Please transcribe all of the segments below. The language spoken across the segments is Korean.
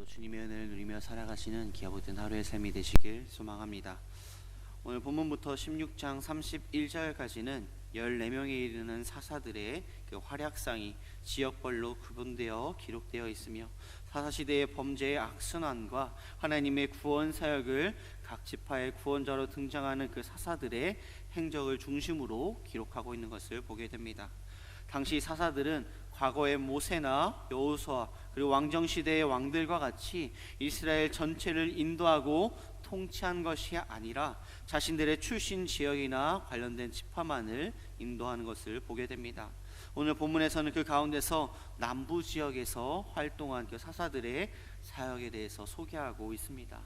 오늘도 주님의 은혜를 누리며 살아가시는 기아보된 하루의 삶이 되시길 소망합니다. 오늘 본문부터 16장 31절까지는 14명에 이르는 사사들의 그 활약상이 지역별로 구분되어 기록되어 있으며 사사시대의 범죄의 악순환과 하나님의 구원 사역을 각 지파의 구원자로 등장하는 그 사사들의 행적을 중심으로 기록하고 있는 것을 보게 됩니다. 당시 사사들은 과거의 모세나 여호수아 그리고 왕정시대의 왕들과 같이 이스라엘 전체를 인도하고 통치한 것이 아니라 자신들의 출신 지역이나 관련된 지파만을 인도하는 것을 보게 됩니다. 오늘 본문에서는 그 가운데서 남부 지역에서 활동한 그 사사들의 사역에 대해서 소개하고 있습니다.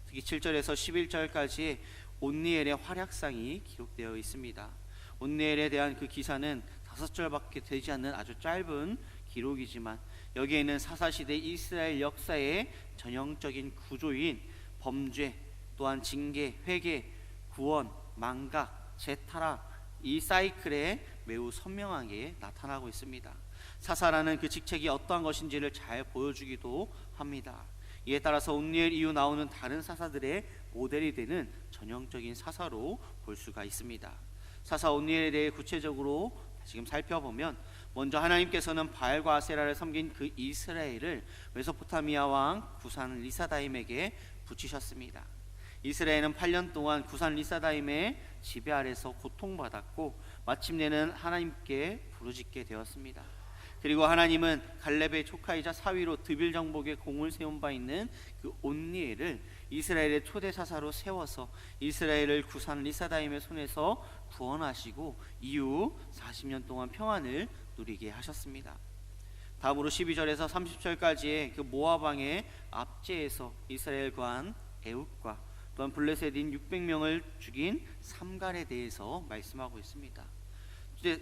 특히 7절에서 11절까지 온니엘의 활약상이 기록되어 있습니다. 온니엘에 대한 그 기사는 5절밖에 되지 않는 아주 짧은 기록이지만 여기에는 사사시대 이스라엘 역사의 전형적인 구조인 범죄, 또한 징계, 회개, 구원, 망각, 재타락 이 사이클에 매우 선명하게 나타나고 있습니다. 사사라는 그 직책이 어떠한 것인지를 잘 보여주기도 합니다. 이에 따라서 온니엘 이후 나오는 다른 사사들의 모델이 되는 전형적인 사사로 볼 수가 있습니다. 사사 온니엘에 대해 구체적으로 지금 살펴보면 먼저 하나님께서는 바알과 아세라를 섬긴 그 이스라엘을 메소포타미아 왕 구산 리사다임에게 붙이셨습니다. 이스라엘은 8년 동안 구산 리사다임의 지배 아래서 고통받았고 마침내는 하나님께 부르짖게 되었습니다. 그리고 하나님은 갈렙의 조카이자 사위로 드빌 정복에 공을 세운 바 있는 그 온니엘을 이스라엘의 초대 사사로 세워서 이스라엘을 구산 리사다임의 손에서 구원하시고 이후 40년 동안 평안을 누리게 하셨습니다. 다음으로 12절에서 30절까지의 그 모압 왕의 압제에서 이스라엘 관 에웃과 또한 블레셋인 600명을 죽인 삼갈에 대해서 말씀하고 있습니다.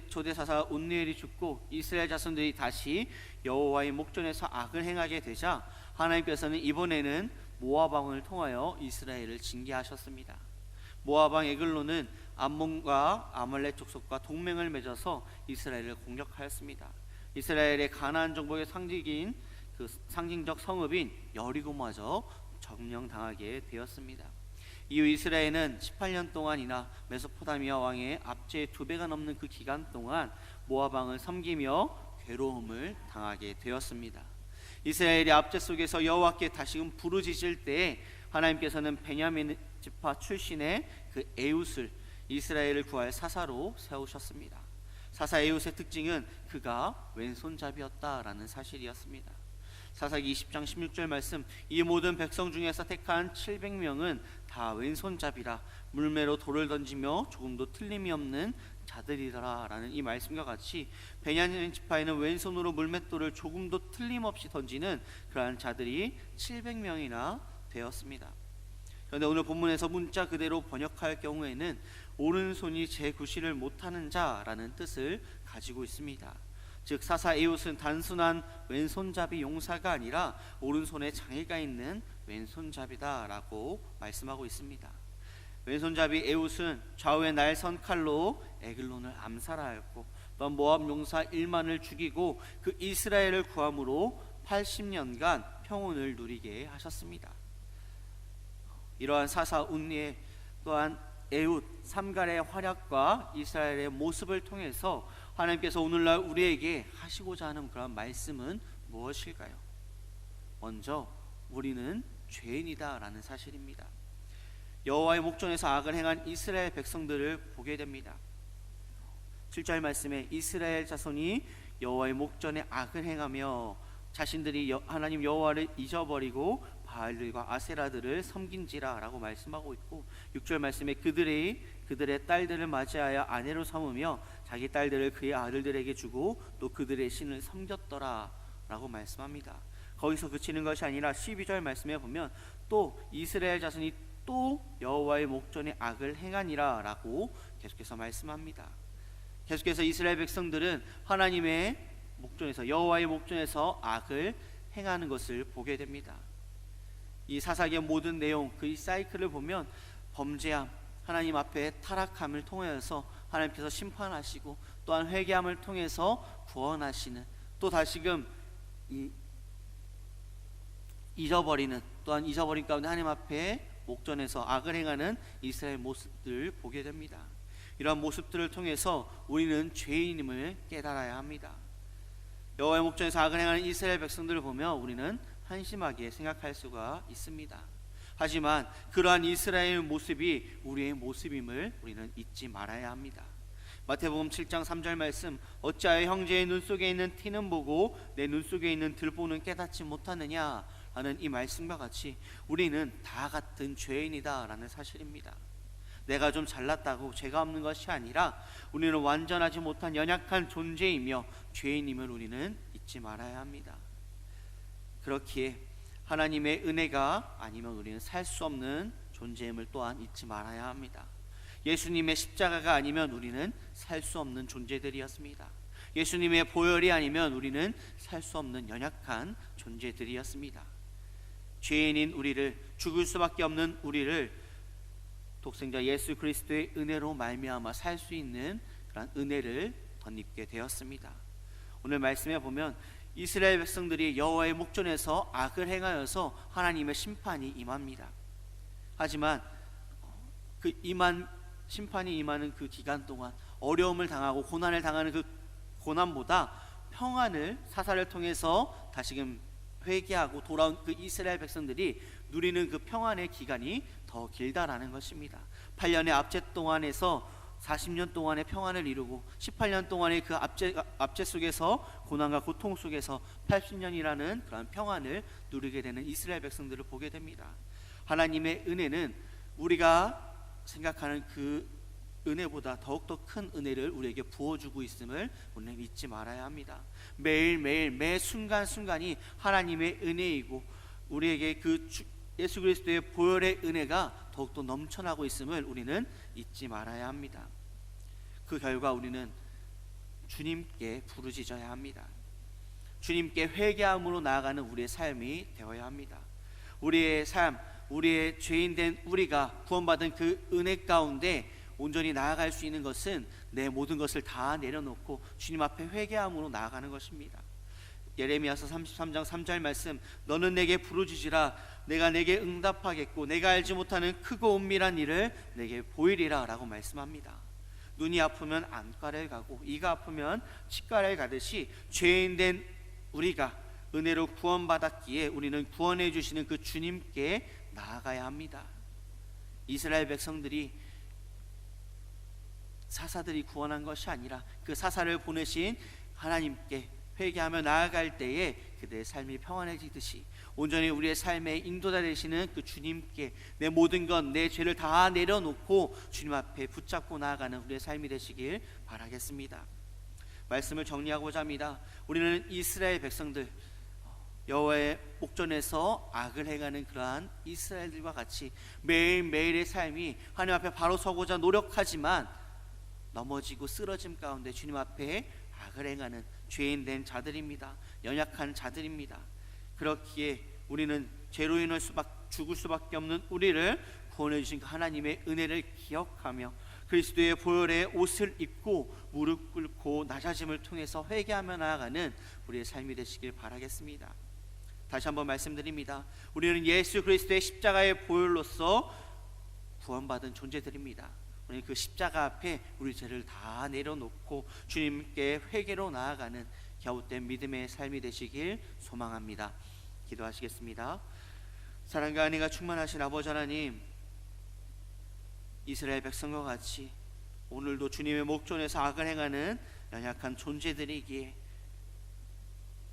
초대사사 온니엘이 죽고 이스라엘 자손들이 다시 여호와의 목전에서 악을 행하게 되자 하나님께서는 이번에는 모압 왕을 통하여 이스라엘을 징계하셨습니다. 모압 왕 에글론은 암몬과 아말렉 족속과 동맹을 맺어서 이스라엘을 공격하였습니다. 이스라엘의 가나안 정복의 상징인 그 상징적 성읍인 여리고마저 점령당하게 되었습니다. 이후 이스라엘은 18년 동안이나 메소포타미아 왕의 압제의 2배가 넘는 그 기간 동안 모압 왕을 섬기며 괴로움을 당하게 되었습니다. 이스라엘의 압제 속에서 여호와께 다시금 부르짖을 때 하나님께서는 베냐민 지파 출신의 그 에웃을 이스라엘을 구할 사사로 세우셨습니다. 사사 에웃의 특징은 그가 왼손잡이였다라는 사실이었습니다. 사사기 20장 16절 말씀, 이 모든 백성 중에서 택한 700명은 다 왼손잡이라 물매로 돌을 던지며 조금도 틀림이 없는 자들이더라 라는 이 말씀과 같이 베냐민 지파에는 왼손으로 물맷돌을 조금도 틀림없이 던지는 그러한 자들이 700명이나 되었습니다. 그런데 오늘 본문에서 문자 그대로 번역할 경우에는 오른손이 제구시를 못하는 자라는 뜻을 가지고 있습니다. 즉 사사 에웃은 단순한 왼손잡이 용사가 아니라 오른손에 장애가 있는 왼손잡이다라고 말씀하고 있습니다. 왼손잡이 에웃은 좌우의 날선 칼로 에글론을 암살하였고 또 모압 용사 1만을 죽이고 그 이스라엘을 구함으로 80년간 평온을 누리게 하셨습니다. 이러한 사사 온니엘 또한 에웃, 삼갈의 활약과 이스라엘의 모습을 통해서 하나님께서 오늘날 우리에게 하시고자 하는 그런 말씀은 무엇일까요? 먼저 우리는 죄인이다 라는 사실입니다. 여호와의 목전에서 악을 행한 이스라엘 백성들을 보게 됩니다. 7절 말씀에 이스라엘 자손이 여호와의 목전에 악을 행하며 자신들이 하나님 여호와를 잊어버리고 바알들과 아세라들을 섬긴지라 라고 말씀하고 있고 6절 말씀에 그들의 딸들을 맞이하여 아내로 삼으며 자기 딸들을 그의 아들들에게 주고 또 그들의 신을 섬겼더라 라고 말씀합니다. 거기서 그치는 것이 아니라 12절 말씀에 보면 또 이스라엘 자손이 또 여호와의 목전에 악을 행하니라 라고 계속해서 말씀합니다. 계속해서 이스라엘 백성들은 하나님의 목전에서 여호와의 목전에서 악을 행하는 것을 보게 됩니다. 이 사사기의 모든 내용 그 사이클을 보면 범죄함, 하나님 앞에 타락함을 통해서 하나님께서 심판하시고 또한 회개함을 통해서 구원하시는 또 다시금 이 잊어버리는, 또한 잊어버린 가운데 하나님 앞에 목전에서 악을 행하는 이스라엘 모습들을 보게 됩니다. 이러한 모습들을 통해서 우리는 죄인임을 깨달아야 합니다. 여호와의 목전에서 악을 행하는 이스라엘 백성들을 보며 우리는 한심하게 생각할 수가 있습니다. 하지만 그러한 이스라엘 모습이 우리의 모습임을 우리는 잊지 말아야 합니다. 마태복음 7장 3절 말씀, 어찌하여 형제의 눈 속에 있는 티는 보고 내 눈 속에 있는 들보는 깨닫지 못하느냐 하는 이 말씀과 같이 우리는 다 같은 죄인이다 라는 사실입니다. 내가 좀 잘났다고 죄가 없는 것이 아니라 우리는 완전하지 못한 연약한 존재이며 죄인임을 우리는 잊지 말아야 합니다. 그렇기에 하나님의 은혜가 아니면 우리는 살 수 없는 존재임을 또한 잊지 말아야 합니다. 예수님의 십자가가 아니면 우리는 살 수 없는 존재들이었습니다. 예수님의 보혈이 아니면 우리는 살 수 없는 연약한 존재들이었습니다. 죄인인 우리를, 죽을 수밖에 없는 우리를 독생자 예수 그리스도의 은혜로 말미암아 살 수 있는 그런 은혜를 덧입게 되었습니다. 오늘 말씀에 보면 이스라엘 백성들이 여호와의 목전에서 악을 행하여서 하나님의 심판이 임합니다. 하지만 그 심판이 임하는 그 기간 동안 어려움을 당하고 고난을 당하는 그 고난보다 평안을, 사사를 통해서 다시금 회개하고 돌아온 그 이스라엘 백성들이 누리는 그 평안의 기간이 더 길다라는 것입니다. 8년의 압제 동안에서 40년 동안의 평안을 이루고 18년 동안의 그 압제 속에서, 고난과 고통 속에서 80년이라는 그런 평안을 누리게 되는 이스라엘 백성들을 보게 됩니다. 하나님의 은혜는 우리가 생각하는 그 은혜보다 더욱더 큰 은혜를 우리에게 부어주고 있음을 우리는 잊지 말아야 합니다. 매일매일 매 순간순간이 하나님의 은혜이고 우리에게 그 예수 그리스도의 보혈의 은혜가 더욱더 넘쳐나고 있음을 우리는 잊지 말아야 합니다. 그 결과 우리는 주님께 부르짖어야 합니다. 주님께 회개함으로 나아가는 우리의 삶이 되어야 합니다. 우리의 삶, 우리의 죄인된 우리가 구원받은 그 은혜 가운데 온전히 나아갈 수 있는 것은 내 모든 것을 다 내려놓고 주님 앞에 회개함으로 나아가는 것입니다. 예레미야서 33장 3절 말씀, 너는 내게 부르짖으라, 내가 내게 응답하겠고 내가 알지 못하는 크고 은밀한 일을 내게 보이리라 라고 말씀합니다. 눈이 아프면 안과를 가고 이가 아프면 치과를 가듯이 죄인된 우리가 은혜로 구원받았기에 우리는 구원해 주시는 그 주님께 나아가야 합니다. 이스라엘 백성들이 사사들이 구원한 것이 아니라 그 사사를 보내신 하나님께 회개하며 나아갈 때에 그들의 삶이 평안해지듯이 온전히 우리의 삶의 인도자 되시는 그 주님께 내 모든 것, 내 죄를 다 내려놓고 주님 앞에 붙잡고 나아가는 우리의 삶이 되시길 바라겠습니다. 말씀을 정리하고자 합니다. 우리는 이스라엘 백성들, 여호와의 목전에서 악을 행하는 그러한 이스라엘들과 같이 매일매일의 삶이 하나님 앞에 바로 서고자 노력하지만 넘어지고 쓰러짐 가운데 주님 앞에 악을 행하는 죄인된 자들입니다. 연약한 자들입니다. 그렇기에 우리는 죄로 인해 죽을 수밖에 없는 우리를 구원해 주신 그 하나님의 은혜를 기억하며 그리스도의 보혈의 옷을 입고 무릎 꿇고 낮아짐을 통해서 회개하며 나아가는 우리의 삶이 되시길 바라겠습니다. 다시 한번 말씀드립니다. 우리는 예수 그리스도의 십자가의 보혈로서 구원받은 존재들입니다. 우리는 그 십자가 앞에 우리 죄를 다 내려놓고 주님께 회개로 나아가는 갸웃된 믿음의 삶이 되시길 소망합니다. 기도하시겠습니다. 사랑과 은혜가 충만하신 아버지 하나님, 이스라엘 백성과 같이 오늘도 주님의 목전에서 악을 행하는 연약한 존재들이기에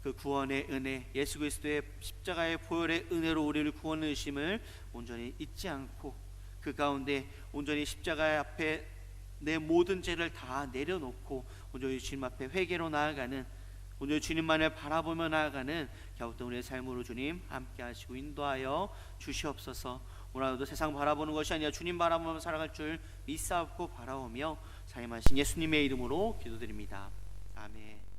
그 구원의 은혜, 예수 그리스도의 십자가의 보혈의 은혜로 우리를 구원해 주심을 온전히 잊지 않고 그 가운데 온전히 십자가 앞에 내 모든 죄를 다 내려놓고 온전히 주님 앞에 회개로 나아가는, 온전히 주님만을 바라보며 나아가는 갸웃된 우리의 삶으로 주님 함께 하시고 인도하여 주시옵소서. 오늘도 세상 바라보는 것이 아니라 주님 바라보며 살아갈 줄 믿사옵고 바라오며 사임하신 예수님의 이름으로 기도드립니다. 아멘.